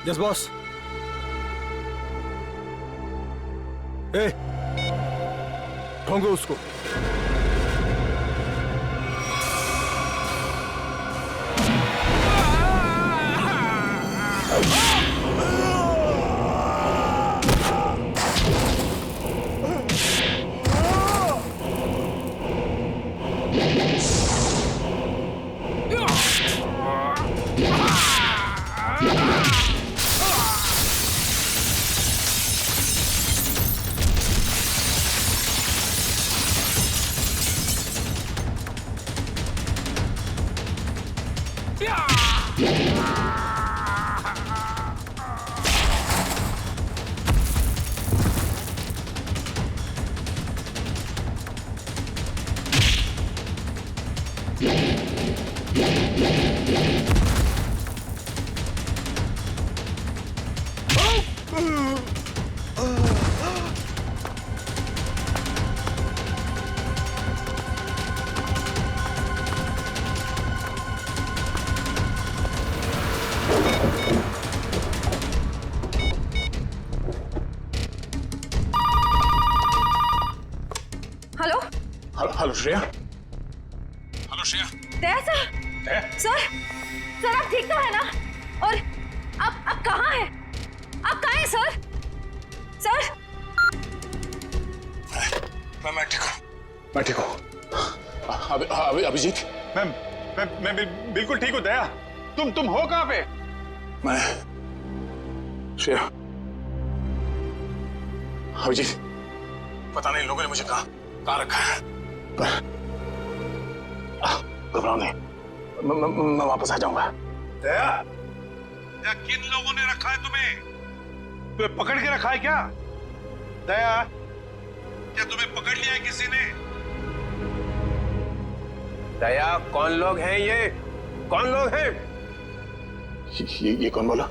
Yes boss. ए, ढूंढो उसको। Hello Shreya. Hello Shreya. Daya sir. दया? Sir आप ठीक तो है ना? और आप कहाँ हैं? आप कहाँ हैं सर? सर मैं ठीक हूँ। अभिजीत। मैं बिल्कुल ठीक हूँ। दया तुम हो कहाँ पे? मैं श्रेया, अभिजीत पता नहीं लोगों ने मुझे कहाँ रखा है, पर घबराओ नहीं, मैं वापस आ जाऊंगा। दया, किन लोगों ने रखा है तुम्हें? तुम्हें पकड़ के रखा है क्या? दया, क्या तुम्हें पकड़ लिया है किसी ने? दया, कौन लोग हैं ये? कौन लोग हैं? ये कौन बोला?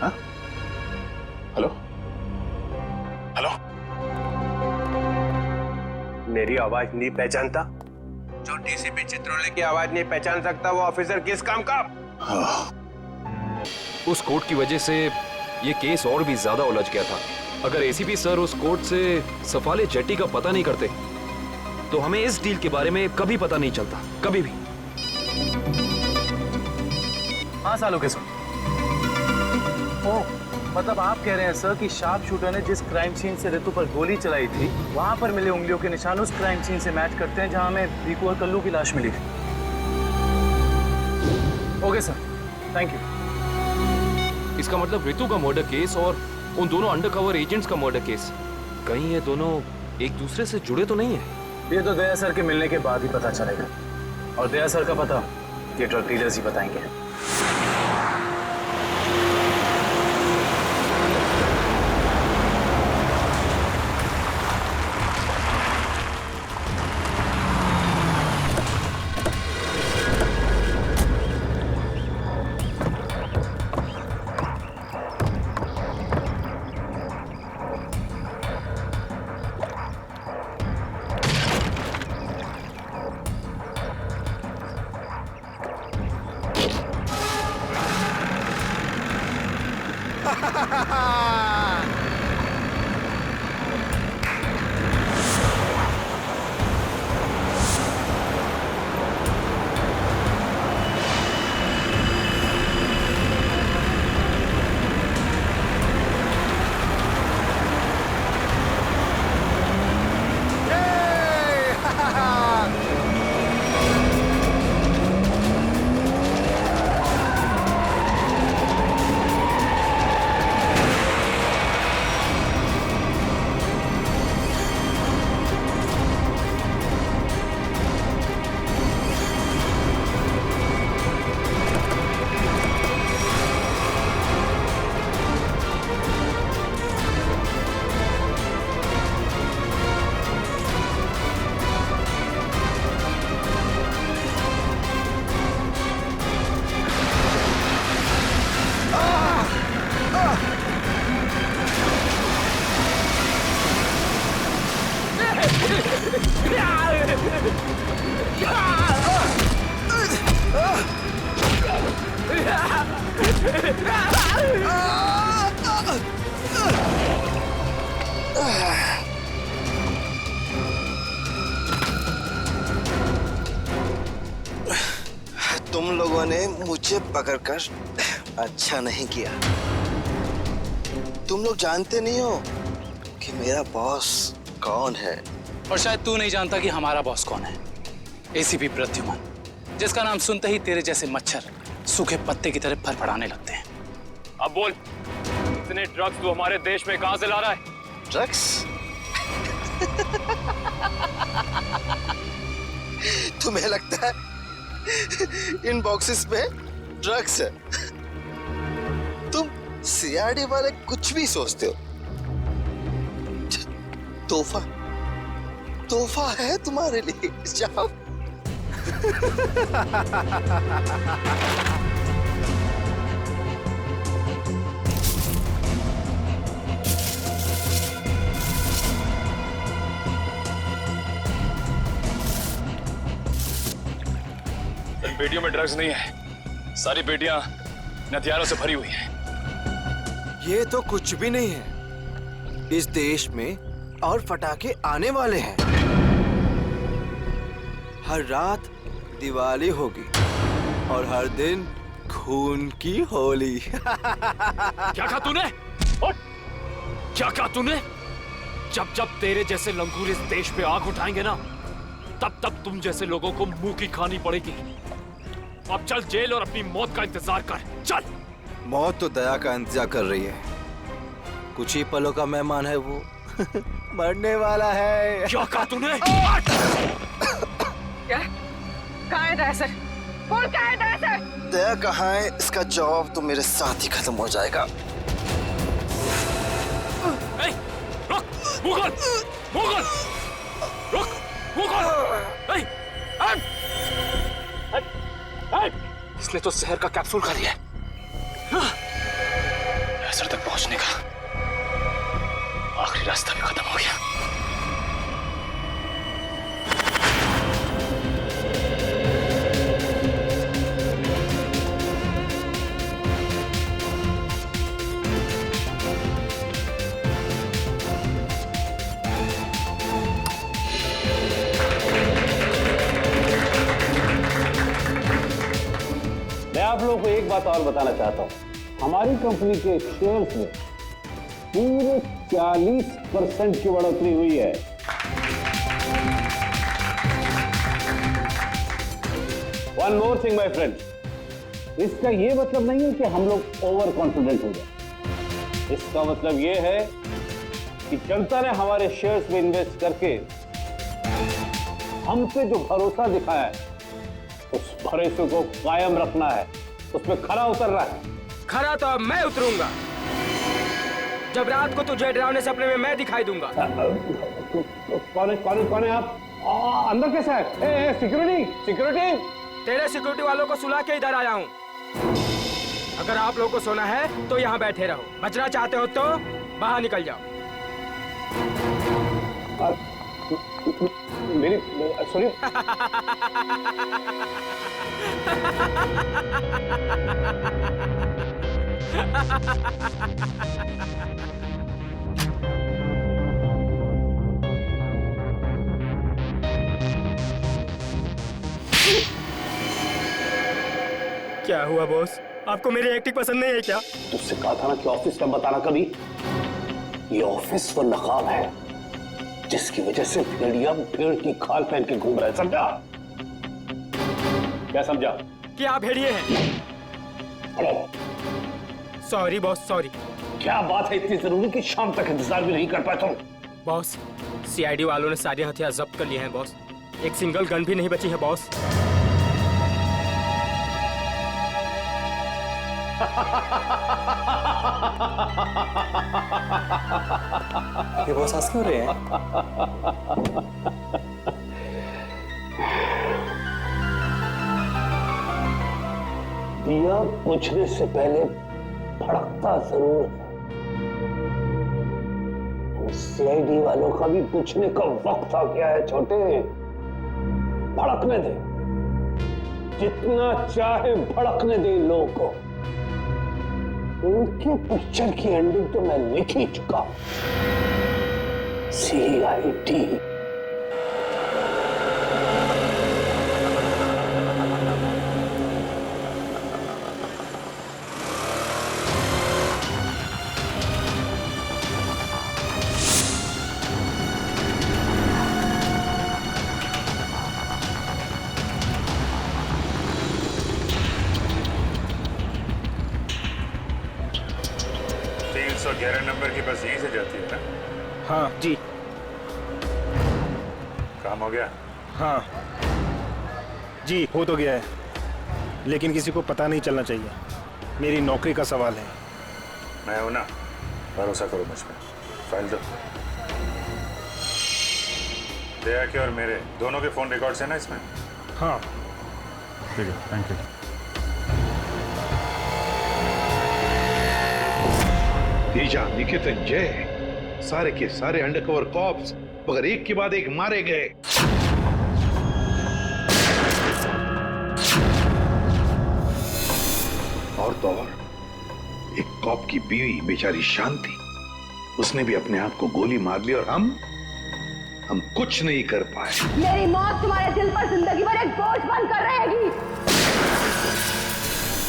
हाँ? हेलो? हेलो? मेरी आवाज नहीं पहचानता? जो डीसीपी चित्रोले की आवाज नहीं पहचान सकता वो ऑफिसर किस काम का? हाँ। उस कोर्ट की वजह से ये केस और भी ज्यादा उलझ गया था। अगर एसीपी सर उस कोर्ट से सफाले जेट्टी का पता नहीं करते तो हमें इस डील के बारे में कभी पता नहीं चलता, कभी भी। 5 सालों के सर। ओह, मतलब आप कह रहे हैं सर कि शार्प शूटर ने जिस क्राइम सीन से रितु पर गोली चलाई थी वहां पर मिले उंगलियों के निशान उस क्राइम सीन से मैच करते हैं जहां हमें रिकू और कल्लू की लाश मिली थी। Okay sir, thank you. इसका मतलब रितु का मर्डर केस और उन दोनों अंडरकवर एजेंट्स का मर्डर केस, कहीं ये दोनों एक दूसरे से जुड़े तो नहीं है? ये तो दया सर के मिलने के बाद ही पता चलेगा, और दया सर का पता ये ड्रग डीलर्स ही बताएंगे। मुझे पकड़कर अच्छा नहीं किया। तुम लोग जानते नहीं हो कि मेरा बॉस कौन है। और शायद तू नहीं जानता कि हमारा बॉस कौन है। एसीपी प्रद्युमन, जिसका नाम सुनते ही तेरे जैसे मच्छर सूखे पत्ते की तरह फड़फड़ाने लगते हैं। अब बोल, इतने ड्रग्स तू हमारे देश में कहां से ला रहा है? ड्रग्स? तुम्हें लगता है इन बॉक्सेस में ड्रग्स है? तुम सीआईडी वाले कुछ भी सोचते हो। तोहफा है तुम्हारे लिए। जाओ। इन पेटियों में ड्रग्स नहीं है, सारी पेटियां हथियारों से भरी हुई हैं। ये तो कुछ भी नहीं है। इस देश में और पटाखे आने वाले हैं। हर रात दिवाली होगी और हर दिन खून की होली। क्या कहा तूने? क्या कहा तूने? जब जब तेरे जैसे लंगूर इस देश पे आग उठाएंगे ना, तब तब तुम जैसे लोगों को मुंह की खानी पड़ेगी। अब चल जेल और अपनी मौत का इंतजार कर। चल। मौत तो दया का इंतजार कर रही है। कुछ ही पलों का मेहमान है वो। मरने वाला है। क्या कहा तूने? क्या? कहाँ है दया सर? बोल, कहाँ है दया सर? दया कहाँ है, इसका जवाब तो मेरे साथ ही खत्म हो जाएगा। रुक, मुगल, मुगल, रुक, मुगल। इसने तो जहर का कैप्सूल खा लिया है। असर तक पहुंचने का आखिरी रास्ता भी खत्म हो गया। मैं आप लोगों को एक बात और बताना चाहता हूं। हमारी कंपनी के शेयर्स में पूरे 40% की बढ़ोतरी हुई है। One more thing my friend, इसका यह मतलब नहीं है कि हम लोग ओवर कॉन्फिडेंट हो गए। इसका मतलब यह है कि जनता ने हमारे शेयर्स में इन्वेस्ट करके हम पे जो भरोसा दिखाया है, उस भरोसे को कायम रखना है, उसमें खरा उतरना है। खरा तो अब मैं उतरूंगा, जब रात को तुझे डरावने सपने में मैं दिखाई दूंगा। कौन है आप? अंदर कैसे है? Security, security. तेरे सिक्योरिटी वालों को सुला के इधर आया हूँ। अगर आप लोगों को सोना है तो यहाँ बैठे रहो, बचना चाहते हो तो बाहर निकल जाओ। मेरी सॉरी। क्या हुआ बॉस? आपको मेरी एक्टिंग पसंद नहीं है क्या? तुझसे कहा था ना कि ऑफिस का बताना कभी। ये ऑफिस वो नकाब है जिसकी वजह से भेड़िया भेड़ की खाल पहन के घूम रहा है, समझा? क्या समझा? कि आप भेड़िए हैं। Sorry boss, sorry. क्या बात है इतनी जरूरी कि शाम तक इंतजार भी नहीं कर पाए तुम? बॉस, सीआईडी वालों ने सारे हथियार जब्त कर लिए हैं बॉस। एक सिंगल गन भी नहीं बची है बॉस। ये बॉस हंस क्यों रहे हैं? दिया पूछने से पहले भड़कता जरूर है। सीआईडी वालों का भी पूछने का वक्त आ गया है छोटे। भड़कने दे, जितना चाहे भड़कने दे इन लोगों को। उनके पिक्चर की एंडिंग तो मैं लिख ही चुका हूं। सीआईडी। 111 नंबर की बस यहीं से जाती है ना? हाँ जी। काम हो गया? हाँ जी, हो तो गया है, लेकिन किसी को पता नहीं चलना चाहिए। मेरी नौकरी का सवाल है। मैं हूं ना, भरोसा करो मुझ पे। फाइल दो। दया के और मेरे दोनों के फोन रिकॉर्ड्स हैं ना इसमें? हाँ ठीक है, थैंक यू। तेजा, निकेतन, जय, सारे के सारे अंडरकवर कॉप्स मगर एक के बाद एक मारे गए। और तो और एक कॉप की बीवी बेचारी शांति, उसने भी अपने आप को गोली मार ली और हम कुछ नहीं कर पाए। मेरी मौत तुम्हारे दिल पर जिंदगी भर एक बोझ बनकर रहेगी।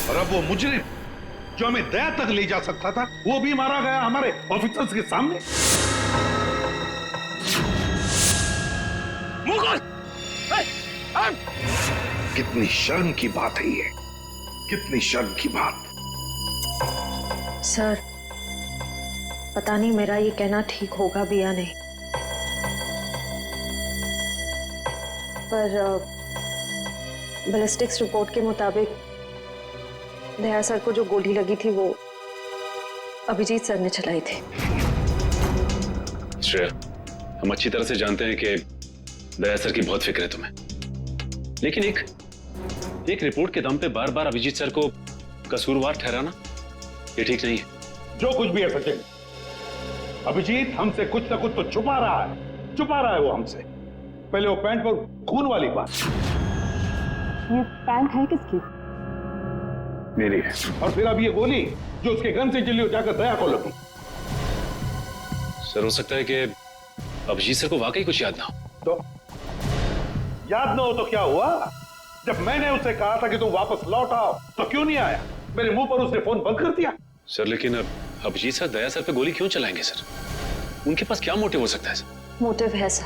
और अब वो मुजरिम जो हमें दया तक ले जा सकता था, वो भी मारा गया हमारे ऑफिसर्स के सामने। कितनी शर्म की बात है ये, कितनी शर्म की बात। सर, पता नहीं मेरा ये कहना ठीक होगा भी या नहीं, पर बैलिस्टिक्स रिपोर्ट के मुताबिक दया सर को जो गोली लगी थी वो अभिजीत सर ने चलाई थी। श्रेया, हम अच्छी तरह से जानते हैं कि दया सर की बहुत फिक्र है तुम्हें, लेकिन एक रिपोर्ट के दम पे बार बार अभिजीत सर को कसूरवार ठहराना ये ठीक नहीं है। जो कुछ भी है सचिन, अभिजीत हमसे कुछ ना कुछ तो छुपा रहा है वो हमसे। पहले वो पैंट पर खून वाली बात। ये पैंट है किसकी? मेरी है। और फिर अब ये गोली जो उसके गन से चली, हो जाकर दया को लगी। सर, हो सकता है कि अभिजीत सर को वाकई कुछ याद ना हो। तो याद ना हो तो क्या हुआ? जब मैंने उसे कहा था कि तुम वापस लौट आओ तो क्यों नहीं आया? मेरे मुंह पर उसने फोन बंद कर दिया। सर, लेकिन अभिजीत सर दया सर पे गोली क्यों चलाएंगे सर? उनके पास क्या मोटिव हो सकता है सर? मोटिव है सर।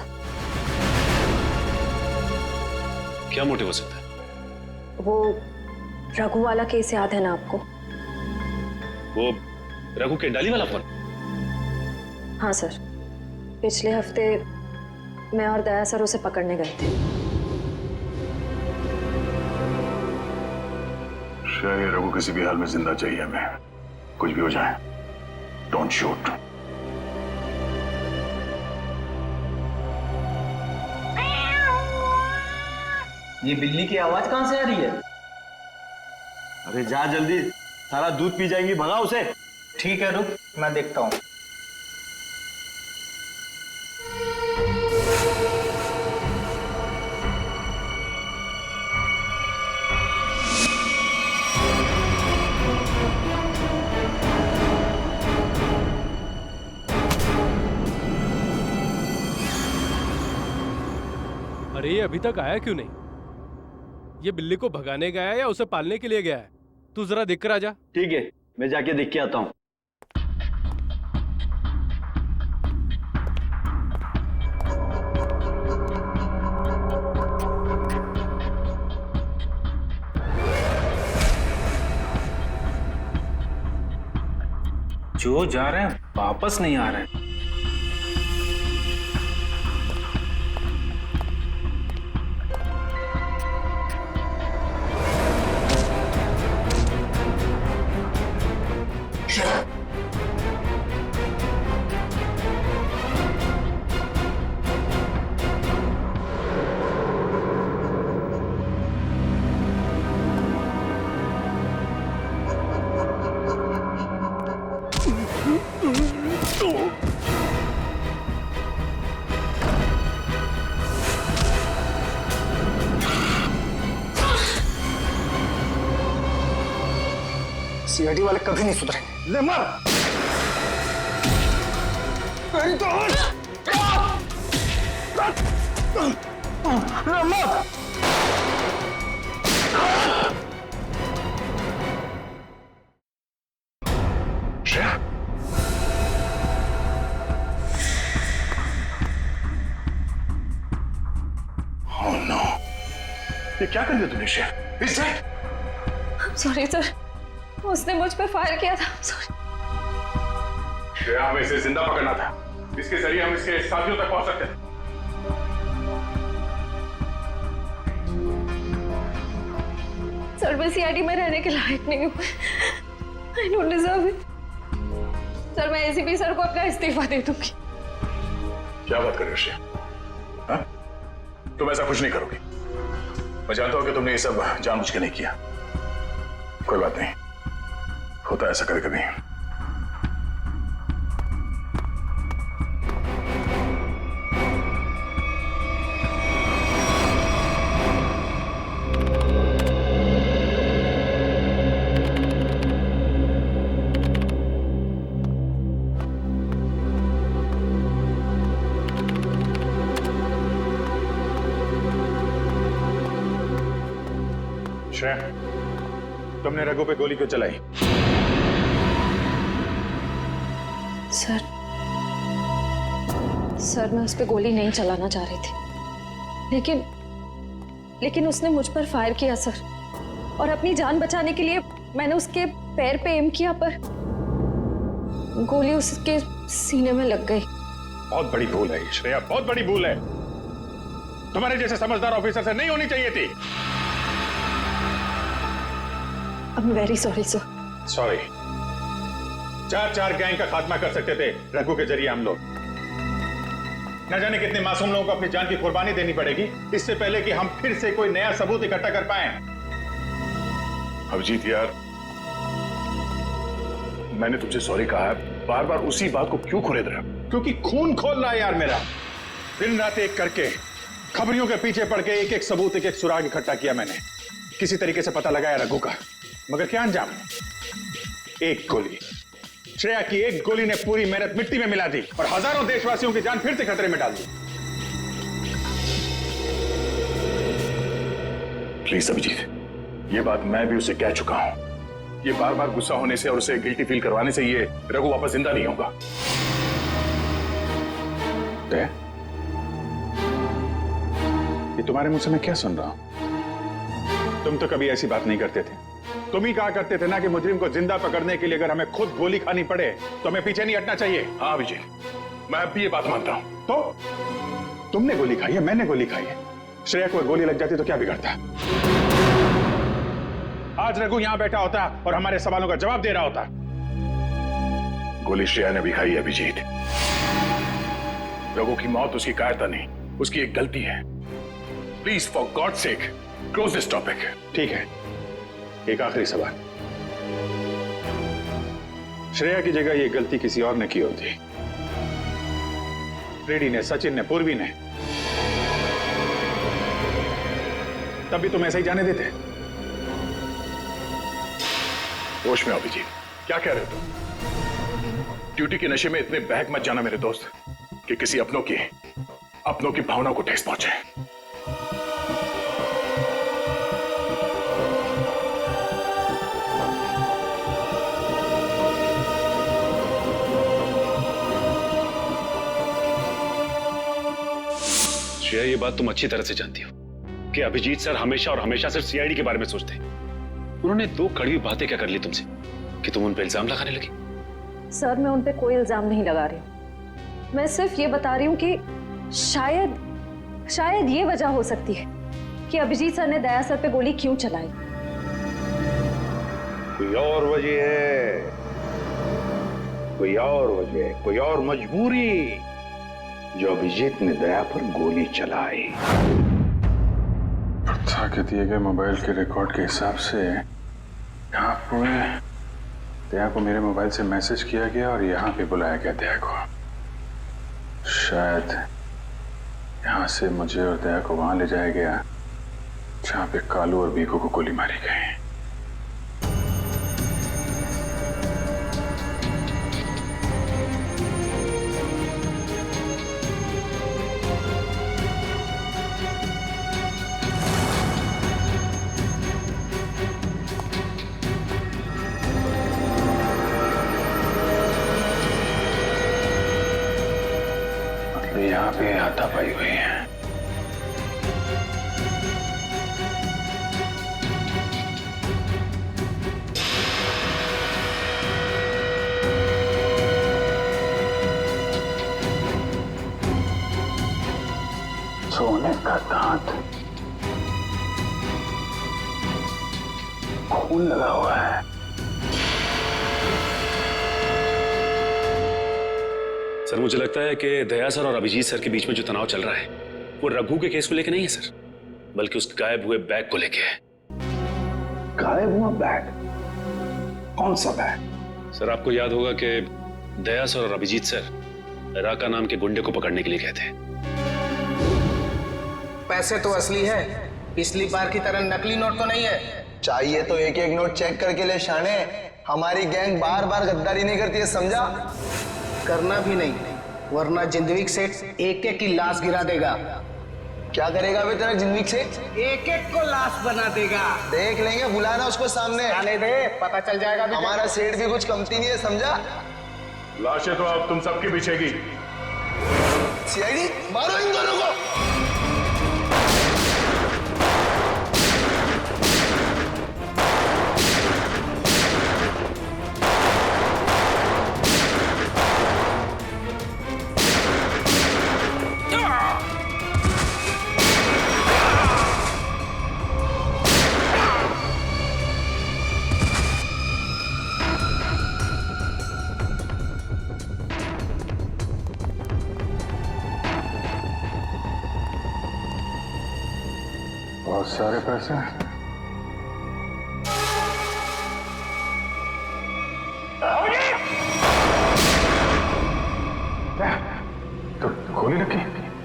क्या मोटिव हो सकता है? वो रघु वाला केस याद है ना आपको? वो रघु के डाली वाला फोन? हाँ सर, पिछले हफ्ते मैं और दया सर उसे पकड़ने गए थे। शायद रघु किसी भी हाल में जिंदा चाहिए हमें, कुछ भी हो जाए। Don't shoot. ये बिल्ली की आवाज कहां से आ रही है? अरे जा जल्दी, सारा दूध पी जाएंगी, भगा उसे। ठीक है, रुक, मैं देखता हूं। अरे ये अभी तक आया क्यों नहीं? ये बिल्ली को भगाने गया है या उसे पालने के लिए गया है? तू जरा देख कर आ जा। ठीक है, मैं जाके देख के आता हूँ। जो जा रहे हैं वापस नहीं आ रहे हैं। सीआईडी वाले कभी नहीं सुधरेंगे। ले मर। Oh no! ये क्या कर दिया तूने श्रेया? इसे? सॉरी सर, उसने मुझ पे फायर किया था। सॉरी। श्रेया, हमें इसे जिंदा पकड़ना था। इसके जरिए हम इसके साथियों तक पहुंच सकते थे। सर मैं सीआईडी में रहने के लायक नहीं हूँ। I don't deserve it. Sir मैं एसीपी सर को अपना इस्तीफा दे दूंगी। क्या बात कर रहे हो श्रेया? हाँ? तुम ऐसा कुछ नहीं करोगी। मैं जानता हूं कि तुमने ये सब जानबूझ के नहीं किया। कोई बात नहीं, होता है ऐसा कभी कभी। श्रेया, तुमने रघु पे गोली क्यों चलाई? सर मैं उस पर गोली नहीं चलाना चाह रही थी, लेकिन उसने मुझ पर फायर किया सर, और अपनी जान बचाने के लिए मैंने उसके पैर पे एम किया, पर गोली उसके सीने में लग गई। बहुत बड़ी भूल है श्रेया, बहुत बड़ी भूल है। तुम्हारे जैसे समझदार ऑफिसर से नहीं होनी चाहिए थी। I am very sorry sir. Sorry. 4 gang का खात्मा कर सकते थे रघु के जरिए हम लोग। न जाने कितने मासूम लोगों को अपनी जान की कुर्बानी देनी पड़ेगी इससे पहले कि हम फिर से कोई नया सबूत इकट्ठा कर पाए। अभिजीत यार, मैंने तुझसे सॉरी कहा है, बार बार उसी बात को क्यों खुरेद रहे हो? क्योंकि खून खोल रहा है यार मेरा। दिन रात एक करके खबरियों के पीछे पड़ के एक सबूत, एक सुराग इकट्ठा किया मैंने। किसी तरीके से पता लगाया रघु का, मगर क्या अंजाम? एक गोली, श्रेया की एक गोली ने पूरी मेहनत मिट्टी में मिला दी और हजारों देशवासियों की जान फिर से खतरे में डाल दी। प्लीज अभिजीत, ये बात मैं भी उसे कह चुका हूं। ये बार बार गुस्सा होने से और उसे गिल्टी फील करवाने से ये रघु वापस जिंदा नहीं होगा। ये तुम्हारे मुंह से मैं क्या सुन रहा हूं? तुम तो कभी ऐसी बात नहीं करते थे। तुम ही कहा करते थे ना कि मुजरिम को जिंदा पकड़ने के लिए अगर हमें खुद गोली खानी पड़े तो हमें पीछे नहीं हटना चाहिए। हाँ अभिजीत, मैं अब भी ये बात मानता हूं। तो तुमने गोली खाई है, मैंने गोली खाई है। श्रेया को गोली लग जाती तो क्या बिगड़ता? आज रघु यहां बैठा होता और हमारे सवालों का जवाब दे रहा होता। गोली श्रेया ने भी खाई है अभिजीत। रघु की मौत उसकी कायरता नहीं, उसकी एक गलती है। Please for God sake close this topic. ठीक है, एक आखिरी सवाल। श्रेया की जगह ये गलती किसी और ने की होती, रेड्डी ने, सचिन ने, पूर्वी ने, तब भी तुम ऐसा ही जाने देते? होश में अभिजीत, क्या कह रहे हो तुम? ड्यूटी के नशे में इतने बहक मत जाना मेरे दोस्त कि किसी अपनों की भावना को ठेस पहुंचे। श्रेया, ये बात तुम अच्छी तरह से जानती हो कि अभिजीत सर हमेशा और हमेशा सिर्फ सीआईडी के बारे में सोचते हैं। उन्होंने 2 कड़वी बातें क्या कर ली तुमसे कि तुम उन पर इल्जाम लगाने लगी? सर मैं उन पे कोई इल्जाम नहीं लगा रही हूँ। मैं सिर्फ ये बता रही हूँ कि शायद ये वजह हो सकती है कि अभिजीत सर ने दया सर पे गोली क्यों चलाई। कोई और वजह है, कोई और वजह, कोई और मजबूरी जो अभिजीत ने दया पर गोली चलाई। प्रथा के दिए गए मोबाइल के रिकॉर्ड के हिसाब से यहाँ पर दया को मेरे मोबाइल से मैसेज किया गया और यहाँ पे बुलाया गया दया को। शायद यहाँ से मुझे और दया को वहां ले जाया गया जहाँ पे कालू और बीकू को गोली मारी गई। यहाँ पे हाथापाई हुई है। हाथ खून लगा हुआ है। सर मुझे लगता है कि दया सर और अभिजीत सर के बीच में जो तनाव चल रहा है वो रघु के केस को लेके नहीं है सर, बल्कि उस गायब हुए बैग को लेके है। गायब हुआ बैग? कौन सा बैग? सर आपको याद होगा कि दया सर और अभिजीत सर राका नाम के गुंडे को पकड़ने के लिए गए थे। पैसे तो असली है, पिछली बार की तरह नकली नोट तो नहीं है। चाहिए तो एक एक नोट चेक करके ले शाने। हमारी गैंग बार बार गद्दारी नहीं करती है, समझा? करना भी नहीं, वरना जिंदवीक सेठ एक एक की लाश गिरा देगा। क्या करेगा बे तेरा जिंदगी से? एक एक को लाश बना देगा। देख लेंगे, बुलाना उसको सामने। आने दे, पता चल जाएगा। हमारा सेठ भी कुछ कमती नहीं है, समझा? लाशें तो अब तुम सबकी बिछेगी। सीआईडी मारो इन दोनों को। बहुत सारे पैसे। तो गोली लगी?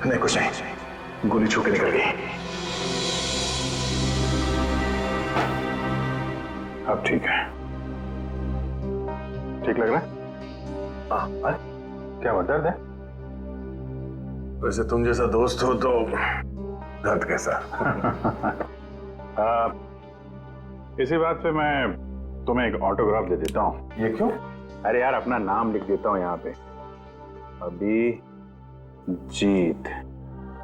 नहीं, कुछ नहीं, गोली छू के निकल गई। अब ठीक है, ठीक लग रहा है? हाँ, क्या हुआ, दर्द है? वैसे तुम जैसा दोस्त हो तो दर्द कैसा? इसी बात पे मैं तुम्हें एक ऑटोग्राफ दे देता हूँ। ये क्यों? अरे यार, अपना नाम लिख देता हूँ यहाँ पे, अभी जीत।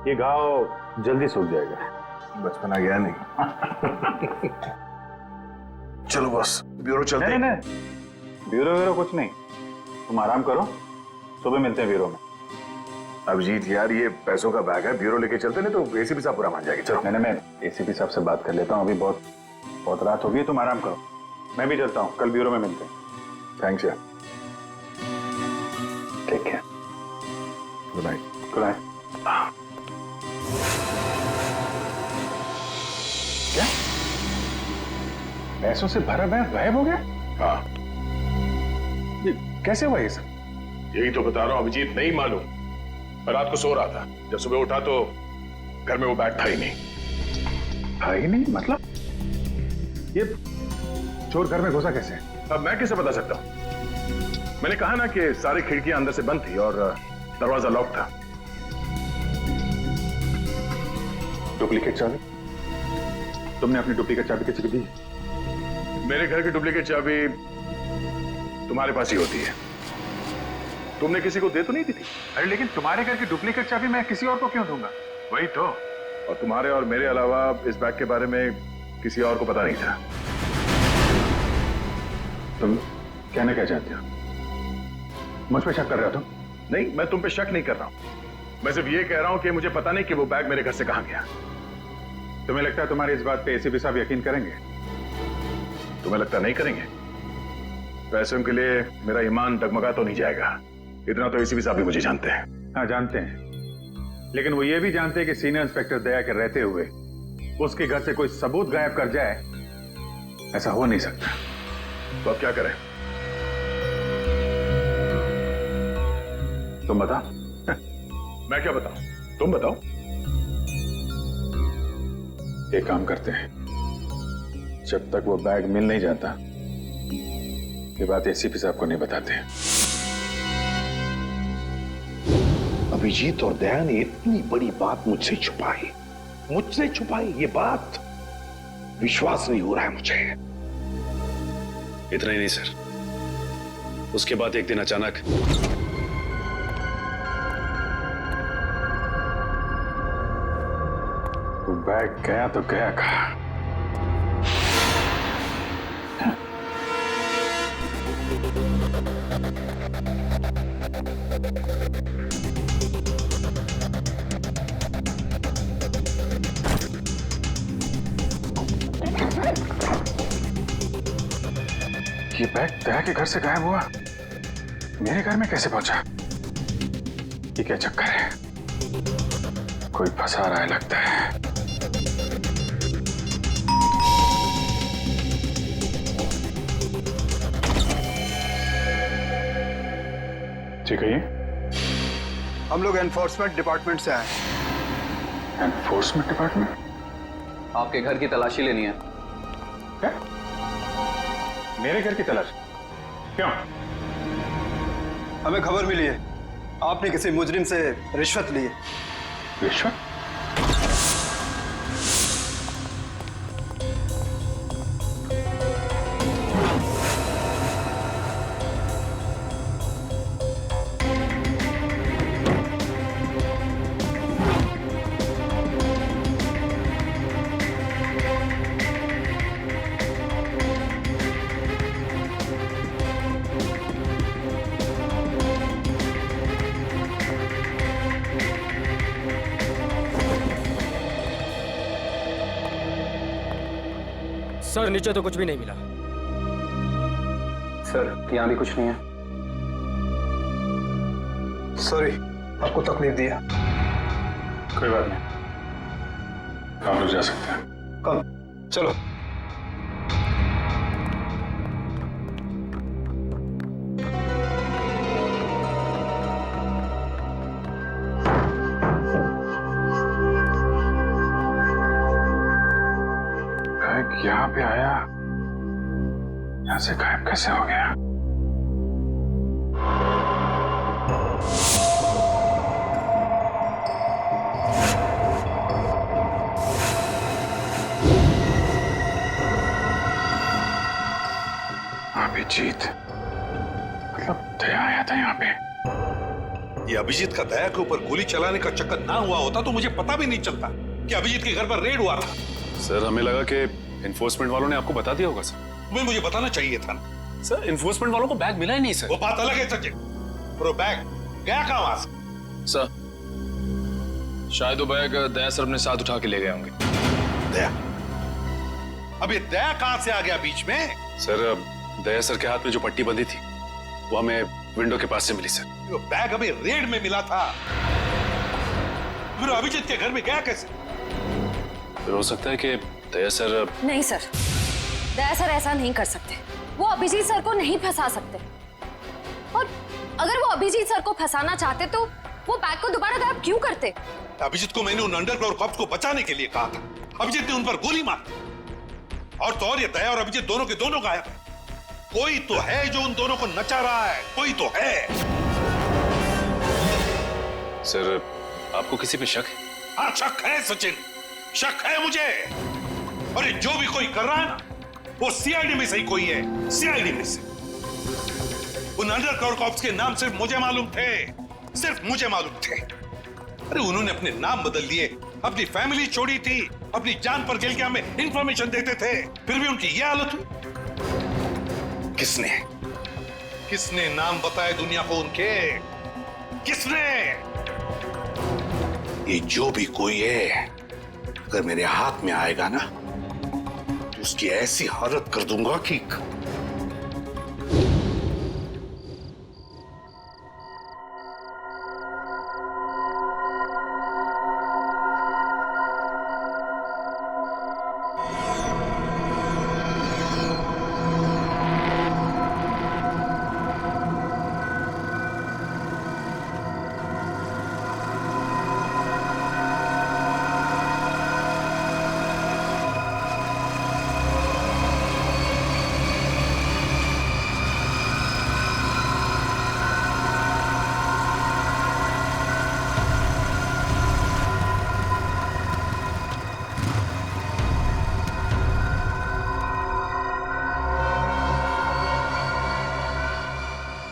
ये घाव जल्दी सूख जाएगा। बचपना गया नहीं। चलो बॉस, ब्यूरो चलते हैं। नहीं, ब्यूरो कुछ नहीं, तुम आराम करो, सुबह मिलते हैं ब्यूरो में। अभिजीत यार, ये पैसों का बैग है, ब्यूरो लेके चलते नहीं तो एसीपी साहब पूरा मान जाएगी। चलो। मैं एसीपी साहब से बात कर लेता हूँ, अभी बहुत रात होगी, तुम आराम करो, मैं भी चलता हूँ, कल ब्यूरो में मिलते हैं। थैंक्स यार, ठीक है, गुड नाइट। Good night. क्या पैसों से भरा बैग गायब हो गया? हाँ। ये कैसे हुआ ये सब? यही तो बता रहा हूं अभिजीत, नहीं मालूम। मैं रात को सो रहा था, जब सुबह उठा तो घर में वो बैग था ही नहीं। था ही नहीं मतलब? ये चोर घर में घुसा कैसे? अब मैं कैसे बता सकता हूं? मैंने कहा ना कि सारी खिड़कियां अंदर से बंद थी और दरवाजा लॉक था। डुप्लीकेट चाबी? तुमने अपनी डुप्लीकेट चाबी किसी को दी? मेरे घर की डुप्लीकेट चाबी तुम्हारे पास ही होती है, तुमने किसी को दे तो नहीं दी थी? अरे लेकिन तुम्हारे घर की डुप्लीकेट चाबी मैं किसी और को क्यों दूंगा? वही तो, और तुम्हारे और मेरे अलावा इस बैग के बारे में किसी और को पता नहीं था। तुम कहना क्या चाहते हो? मुझ पे शक कर रहे हो तुम? नहीं, मैं तुम पे शक नहीं कर रहा हूं, मैं सिर्फ ये कह रहा हूं कि मुझे पता नहीं कि वो बैग मेरे घर से कहां गया। तुम्हें लगता है तुम्हारी इस बात पे एसीपी साहब यकीन करेंगे? तुम्हें लगता नहीं करेंगे? पैसों के लिए मेरा ईमान डगमगा तो नहीं जाएगा, इतना तो एसीपी साहब भी मुझे जानते हैं। हाँ जानते हैं, लेकिन वो ये भी जानते हैं कि सीनियर इंस्पेक्टर दया के रहते हुए उसके घर से कोई सबूत गायब कर जाए, ऐसा हो नहीं सकता। तो अब क्या करें? तुम बताओ। मैं क्या बताऊं, तुम बताओ। एक काम करते हैं, जब तक वो बैग मिल नहीं जाता ये बात एसीपी साहब को नहीं बताते हैं। अभिजीत और दया ने इतनी बड़ी बात मुझसे छुपाई, ये बात विश्वास नहीं हो रहा है मुझे। इतना ही नहीं सर, उसके बाद एक दिन अचानक वो बैग गया तो गया कहाँ? ये बैग दया के घर से गायब हुआ, मेरे घर में कैसे पहुंचा? ये क्या चक्कर है? कोई फंसा रहा है लगता है। ठीक है, ये हम लोग एनफोर्समेंट डिपार्टमेंट से आए हैं। Enforcement department? आपके घर की तलाशी लेनी है। क्या? मेरे घर की तलाश? क्यों? हमें खबर मिली है आपने किसी मुजरिम से रिश्वत ली है। रिश्वत? सर नीचे तो कुछ भी नहीं मिला। सर यहाँ भी कुछ नहीं है। सॉरी आपको तकलीफ दिया। कोई बात नहीं, आप लोग जा सकते हैं। कम चलो। यहाँ पे आया, यहाँ से गायब कैसे हो गया? अभिजीत, मतलब दया आया था यहाँ पे। ये अभिजीत का दया के ऊपर गोली चलाने का चक्कर ना हुआ होता तो मुझे पता भी नहीं चलता कि अभिजीत के घर पर रेड हुआ था। सर हमें लगा कि एनफोर्समेंट वालों ने आपको बता दिया होगा। सर तुम्हें मुझे बताना चाहिए था ना। सर एनफोर्समेंट वालों को बैग मिला ही नहीं सर। वो बात अलग है सचिन, पर वो बैग गया कहाँ वहां से? सर शायद वो बैग दया सर अपने साथ उठा के ले गए होंगे। दया? अब ये दया कहां से आ गया बीच में? सर दया सर के हाथ में जो पट्टी बंधी थी वो हमें विंडो के पास से मिली सर। वो बैग अभी रेड में मिला था, फिर अभिजीत के घर में गया कैसे? फिर हो सकता है कि दया सर। नहीं सर, दया सर ऐसा नहीं कर सकते। वो अभिजीत सर को नहीं फंसा सकते, और अगर वो अभिजीत सर को फंसाना चाहते तो वो बैग को दोबारा गायब क्यों करते? अभिजीत को मैंने उन अंडरग्राउंड कॉप्स को बचाने के लिए कहा था, अभिजीत ने उन पर गोली मार दी। और तो और ये दया और अभिजीत दोनों के दोनों गायब है। कोई तो है जो उन दोनों को नचा रहा है, कोई तो है। सर आपको किसी पे शक है? हाँ शक है सचिन, शक है मुझे। और ये जो भी कोई कर रहा है ना, वो सीआईडी में से ही कोई है, सीआईडी में से। उन अंडरकवर कॉप्स के नाम सिर्फ मुझे मालूम थे, सिर्फ मुझे मालूम थे। अरे उन्होंने अपने नाम बदल दिए, अपनी फैमिली छोड़ी थी, अपनी जान पर खेल के हमें इंफॉर्मेशन देते थे, फिर भी उनकी यह हालत हुई। किसने किसने नाम बताए दुनिया को उनके? किसने? ये जो भी कोई है, अगर मेरे हाथ में आएगा ना तो उसकी ऐसी हालत कर दूंगा कि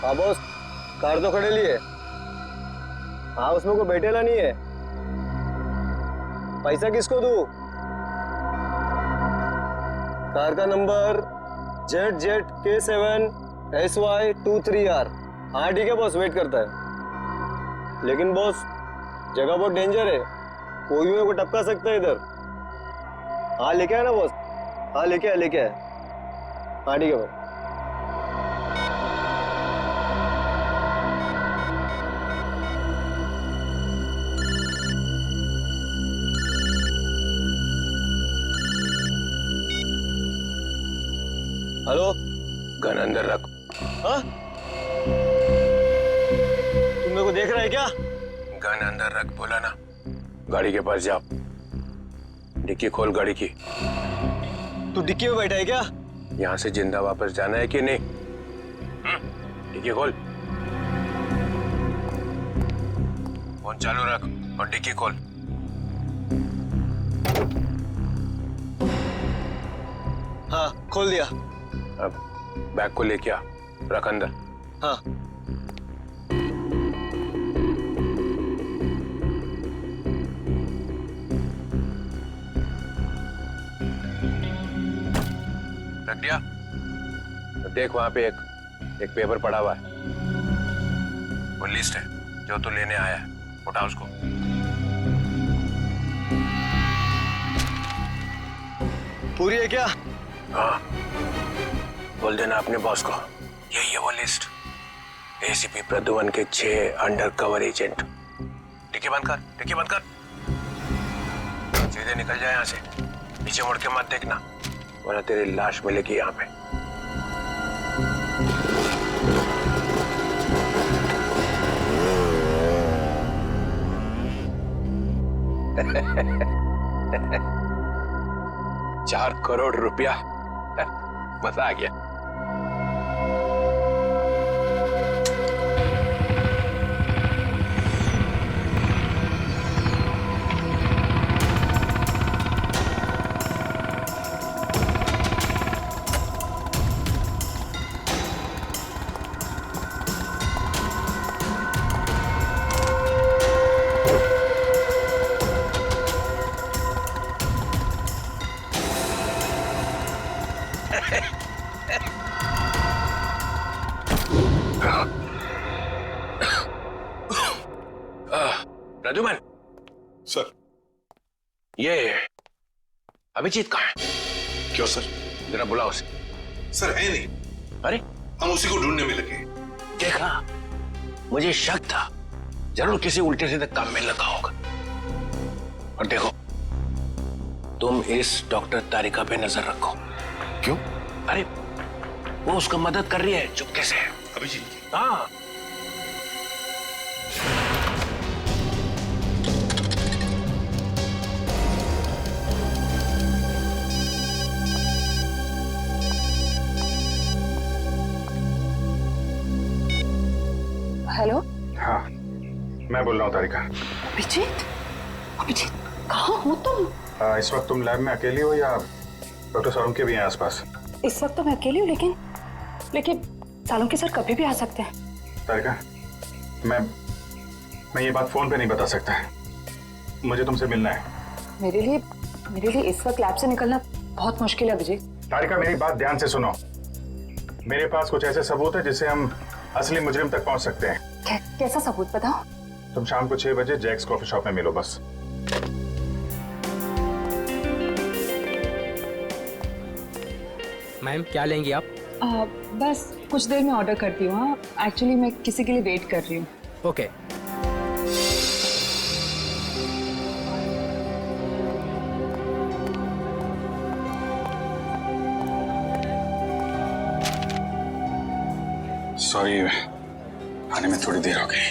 हाँ बॉस, कार तो खड़े लिए। हाँ उसमें कोई बैठेला नहीं है। पैसा किसको दूं? कार का नंबर ZZK7SY23R। हाँ ठीक है बॉस, वेट करता है। लेकिन बॉस जगह बहुत डेंजर है, कोई भी मेरे को टपका सकता है इधर। हाँ लेके आया ना बॉस? हाँ लेके आया। हाँ ठीक है बॉस। हेलो, गन अंदर रख। हाँ? तुम मेरे को देख रहा है क्या? गन अंदर रख बोला ना। गाड़ी के पास जा, डिक्की खोल गाड़ी की। तू डिक्की में बैठा है क्या? यहाँ से जिंदा वापस जाना है कि नहीं? डिक्की खोल। फोन चालू रख और डिक्की खोल। हाँ, खोल दिया। अब बैग को लेके आ, रख अंदर। हाँ। रख दिया? तो देख वहां पे एक पेपर पड़ा हुआ है, वो लिस्ट है जो तू लेने आया है। उठा उसको। पूरी है क्या? हाँ, बोल देना अपने बॉस को यही है वो लिस्ट। एसीपी प्रद्युमन के 6 अंडरकवर एजेंट। डिक्की बंद कर, डिक्की बंद कर। सीधे निकल जाए यहाँ से, पीछे मुड़ के मत देखना वरना तेरी लाश मिलेगी यहाँ पे। ₹4 करोड़ मजा आ गया। प्रद्युमन सर, ये अभिजीत कहाँ है? क्यों सर? जरा बुलाओ उसे। सर है नहीं। अरे हम उसी को ढूंढने में लगे। देखा, मुझे शक था जरूर किसी उल्टे सीधे काम में लगा होगा। और देखो, तुम इस डॉक्टर तारिका पे नजर रखो। क्यों? अरे वो उसका मदद कर रही है चुपके से। अभिजीत? हाँ। हेलो। हाँ, मैं बोल रहा हूँ तारिका। अभिजीत, अभिजीत कहाँ हो तुम? इस वक्त तुम लैब में अकेली हो या डॉक्टर सालुंके भी हैं आसपास? इस वक्त तो मैं अकेली हूँ, लेकिन सालुंके सर कभी भी आ सकते हैं। तारिका, मैं ये बात फोन पे नहीं बता सकता। मुझे तुमसे मिलना है। मेरे लिए इस वक्त लैब से निकलना बहुत मुश्किल है अभिजीत। तारिका, मेरी बात ध्यान से सुनो। मेरे पास कुछ ऐसे सबूत है जिससे हम असली मुजरिम तक पहुंच सकते हैं। कैसा सबूत बताओ? तुम शाम को 6 बजे जैक्स कॉफी शॉप में मिलो बस। मैम, क्या लेंगी आप? बस कुछ देर में ऑर्डर करती हूँ। हाँ, एक्चुअली मैं किसी के लिए वेट कर रही हूँ। ओके। सॉरी, आने में थोड़ी देर हो गई।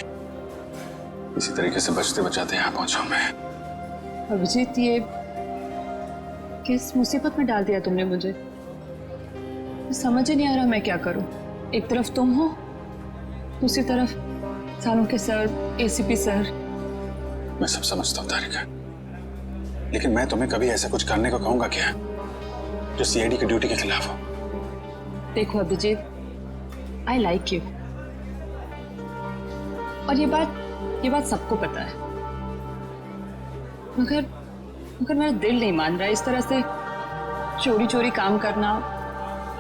इसी तरीके से बचते बचाते यहाँ पहुंचा मैं। अभिजीत, ये किस मुसीबत में डाल दिया तुमने मुझे? समझ ही नहीं आ रहा मैं क्या करूं। एक तरफ तुम हो, दूसरी तरफ सालुंके सर, एसीपी सर। मैं सब समझता हूँ तारिका, लेकिन मैं तुम्हें कभी ऐसा कुछ करने को कहूंगा क्या जो सीआईडी की ड्यूटी के खिलाफ हो? देखो अभिजीत, आई लाइक यू, और ये बात सबको पता है। मगर मेरा दिल नहीं मान रहा है इस तरह से चोरी चोरी काम करना।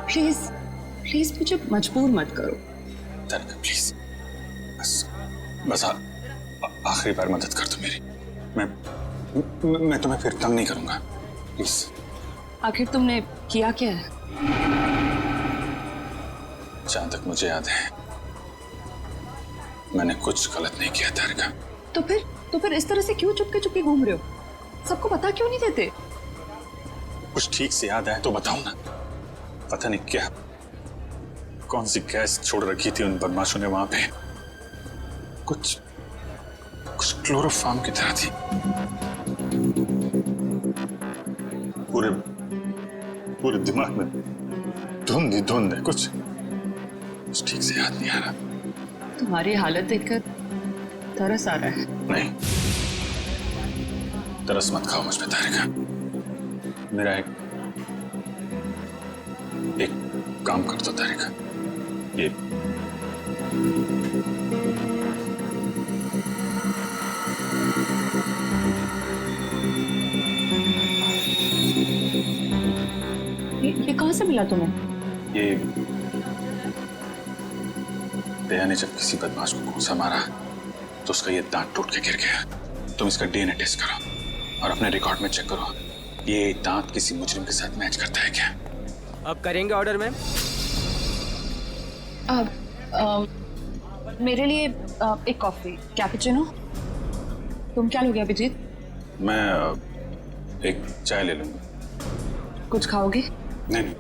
प्लीज मुझे मजबूर मत करो। तारिका प्लीज, बस आखिरी बार मदद कर दो मेरी। मैं तुम्हें फिर तंग नहीं करूंगा, प्लीज। आखिर तुमने किया क्या है? जहां तक मुझे याद है मैंने कुछ गलत नहीं किया तारिका। तो फिर इस तरह से क्यों चुपके चुपके घूम रहे हो? सबको पता क्यों नहीं देते? कुछ ठीक से याद आए तो बताओ ना। पता नहीं क्या कौन सी गैस छोड़ रखी थी उन बदमाशों ने वहां पे। कुछ क्लोरोफार्म की तरह थी। पूरे दिमाग में धुंध है। कुछ ठीक से याद नहीं आ रहा। तुम्हारी हालत देखकर तरस आ रहा है। नहीं, तरस मत खाओ मुझ पे तारिका। मेरा एक काम कर दो तारिका। ये कहां से मिला तुम्हें? ये दया ने जब किसी बदमाश को घूंसा मारा तो उसका ये दांत टूट के गिर गया। तुम इसका डीएनए टेस्ट करो और अपने रिकॉर्ड में चेक करो ये दांत किसी मुजरिम के साथ मैच करता है क्या। अब करेंगे ऑर्डर मैम। मेरे लिए एक कॉफी कैपुचिनो। तुम क्या लोगे अभिजीत? मैं एक चाय ले लूंगा। कुछ खाओगे? नहीं।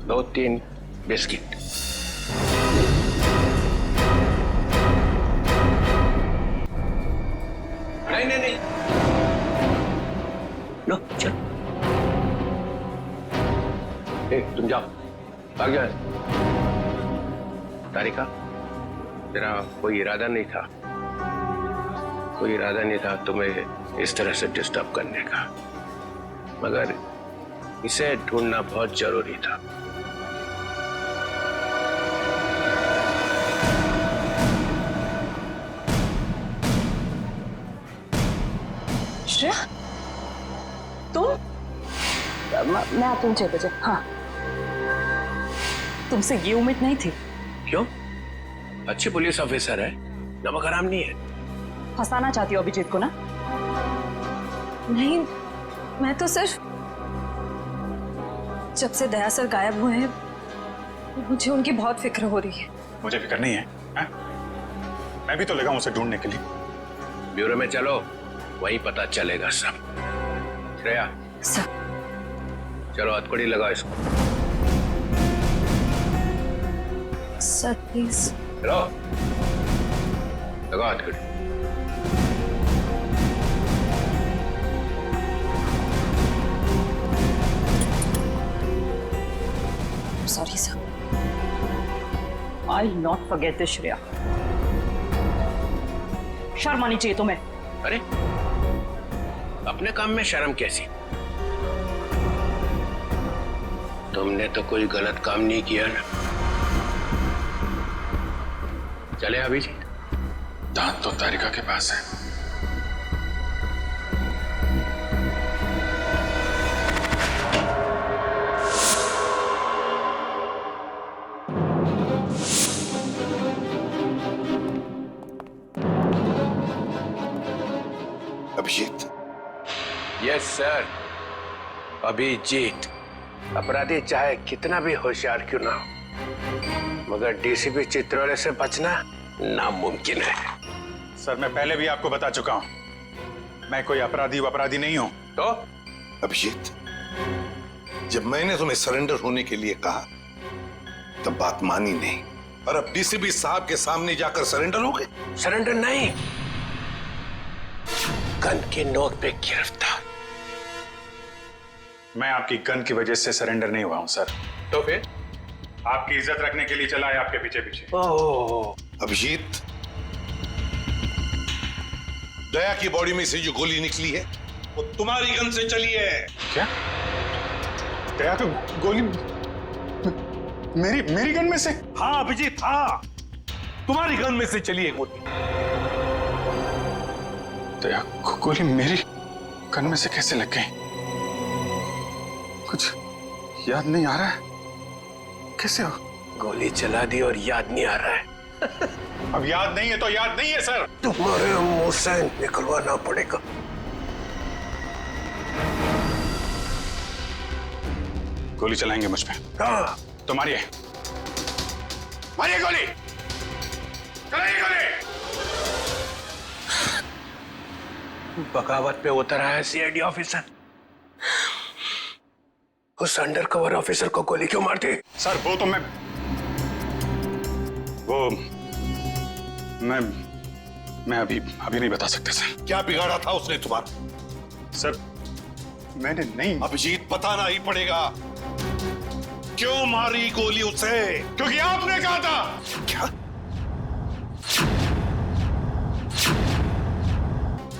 2-3 बिस्किट। नहीं। लो चल। तुम जाओ। आ गया तारिका, तेरा कोई इरादा नहीं था तुम्हें इस तरह से डिस्टर्ब करने का, मगर इसे ढूंढना बहुत जरूरी था। श्रेया, तुम? मैं आती हूँ 6 बजे। हाँ, तुमसे ये उम्मीद नहीं थी। क्यों? अच्छी पुलिस ऑफिसर है, नमक हराम नहीं है। फंसाना चाहती हो अभिजीत को ना? नहीं, मैं तो सिर्फ जब से दया सर गायब हुए हैं मुझे उनकी बहुत फिक्र हो रही है। मुझे फिक्र नहीं है, हा? मैं भी तो लगा हूं उसे ढूंढने के लिए। ब्यूरो में चलो, वहीं पता चलेगा सब। श्रेया सर, चलो हथकड़ी लगाओ इसको। Sir please. चलो लगाओ हथकड़ी। Sorry sir. I not forget this Shreya. शर्म आनी चाहिए तुम्हें। अरे अपने काम में शर्म कैसी? तुमने तो कोई गलत काम नहीं किया ना। चले अभिजीत। दांत तो तारिका के पास है। अभिजीत। Yes sir, Abhijeet. अपराधी चाहे कितना भी होशियार क्यों ना हो, मगर डीसीपी चित्रोले से बचना नामुमकिन है। सर मैं पहले भी आपको बता चुका हूं, मैं कोई अपराधी नहीं हूं। तो अभिजीत, जब मैंने तुम्हें सरेंडर होने के लिए कहा तब बात मानी नहीं, और अब डीसीपी साहब के सामने जाकर सरेंडर हो गए। सरेंडर नहीं, गन की नोक पे गिरफ्तार। मैं आपकी गन की वजह से सरेंडर नहीं हुआ हूं सर। तो फिर आपकी इज्जत रखने के लिए चला है आपके पीछे पीछे। अभिजीत, दया की बॉडी में से जो गोली निकली है वो तुम्हारी गन से चली है। क्या? दया तो गोली मेरी गन में से? हाँ अभिजीत, हाँ, तुम्हारी गन में से चली है गोली। दया गोली मेरी गन में से कैसे लग गई? कुछ याद नहीं आ रहा है। कैसे हो? गोली चला दी और याद नहीं आ रहा है। अब याद नहीं है तो याद नहीं है सर। तुम्हारे मुंह से निकलवाना पड़ेगा। गोली चलाएंगे मुझ पे? हाँ। तो मारिए गोली, चलाइए गोली। बगावत पे उतर आया सीआईडी ऑफिसर। उस अंडरकवर ऑफिसर को गोली क्यों मारती? सर वो तो मैं अभी नहीं बता सकते सर। क्या बिगाड़ा था उसने तुम्हारा? सर मैंने नहीं। अभिजीत बताना ही पड़ेगा। क्यों मारी गोली उसे? क्योंकि आपने कहा था। क्या?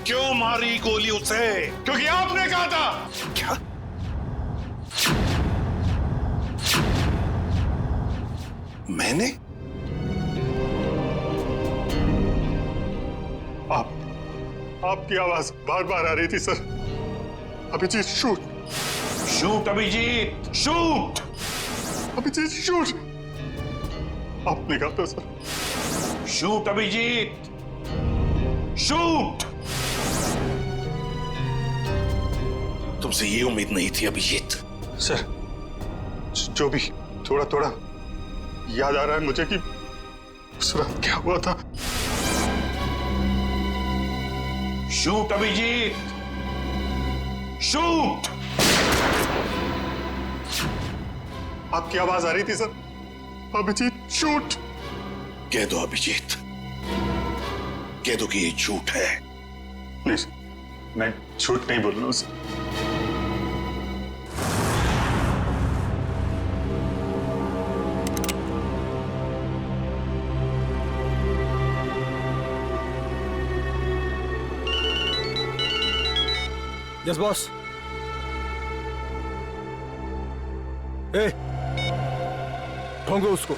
क्यों मारी गोली उसे? क्योंकि आपने कहा था। क्या? मैंने? आपकी आवाज बार बार आ रही थी sir. Abhijeet shoot. Shoot Abhijeet, shoot. Abhijeet shoot. आपने कहा था सर। Shoot Abhijeet, shoot. तुमसे ये उम्मीद नहीं थी अभिजीत। सर जो भी थोड़ा थोड़ा याद आ रहा है मुझे कि उस रात क्या हुआ था। Shoot Abhijeet, shoot. आपकी आवाज आ रही थी सर। अभिजीत शूट। कह दो अभिजीत, कह दो कि ये झूठ है। नहीं मैं झूठ नहीं बोल रहा हूं सर। Yes boss. ए, ठोंको उसको।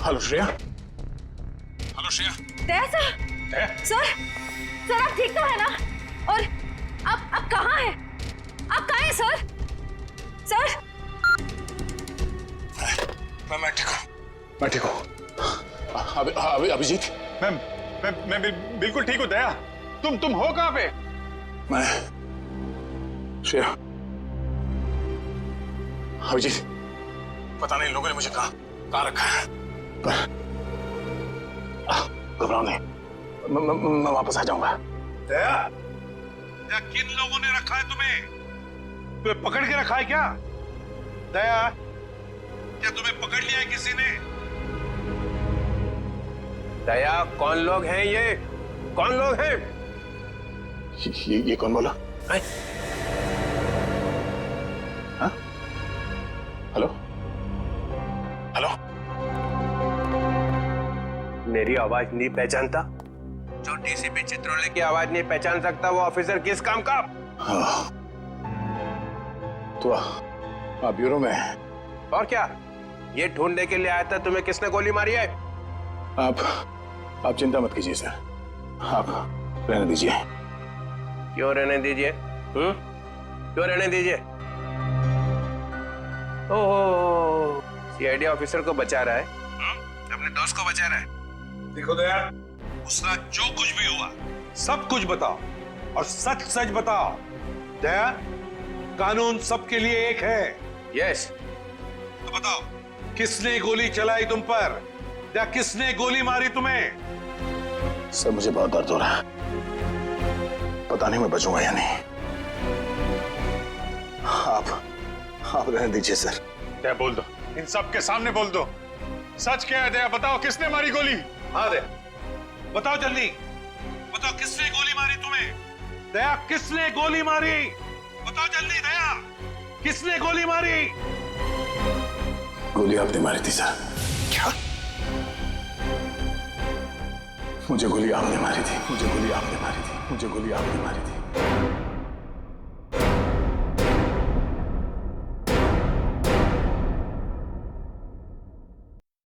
Hello Shreya. Hello Shreya. Daya sir. Sir sir आप ठीक तो है ना? और आप कहाँ हैं? आप कहाँ हैं सर? सर मैं ठीक हूँ, मैं ठीक हूँ। अभिजीत। मैं बिल्कुल ठीक हूँ। दया तुम हो कहाँ पे? मैं श्रेया। अभिजीत पता नहीं लोगों ने मुझे कहाँ रखा है। घबराओ नहीं, मैं वापस आ जाऊंगा। दया, किन लोगों ने रखा है तुम्हें? तुम्हें पकड़ के रखा है क्या? दया, क्या तुम्हें पकड़ लिया है किसी ने? दया कौन लोग हैं ये? कौन लोग हैं? ये कौन बोला? हाँ? हेलो? हेलो? मेरी आवाज नहीं पहचानता? जो डीसीपी चित्रोले की आवाज नहीं पहचान सकता वो ऑफिसर किस काम का? हाँ। तो आप ब्यूरो में हैं? और क्या? ये ढूंढने के लिए आया था तुम्हें किसने गोली मारी है? आप चिंता मत कीजिए सर, आप रहने दीजिए। क्यों रहने दीजिए? क्यों रहने दीजिए? ओह, सीआईडी ऑफिसर को बचा रहा है, अपने दोस्त को बचा रहा है। देखो दया, उस रात जो कुछ भी हुआ सब कुछ बताओ और सच सच बताओ। दया, कानून सबके लिए एक है। यस। तो बताओ, किसने गोली चलाई तुम पर या किसने गोली मारी तुम्हें? सर मुझे बहुत दर्द हो रहा है, पता नहीं मैं बचूंगा या नहीं। आप रहने दीजिए सर। दया बोल दो, इन सब के सामने बोल दो, सच क्या है दया? बताओ किसने मारी गोली? हाँ दया, बताओ जल्दी, बताओ किसने गोली मारी तुम्हें? दया किसने गोली मारी? बताओ जल्दी दया, किसने गोली मारी? गोली आपने मारी थी सर। क्या? मुझे गोली आपने मारी थी, मुझे गोली आपने मारी थी, मुझे गोली आपने मारी थी।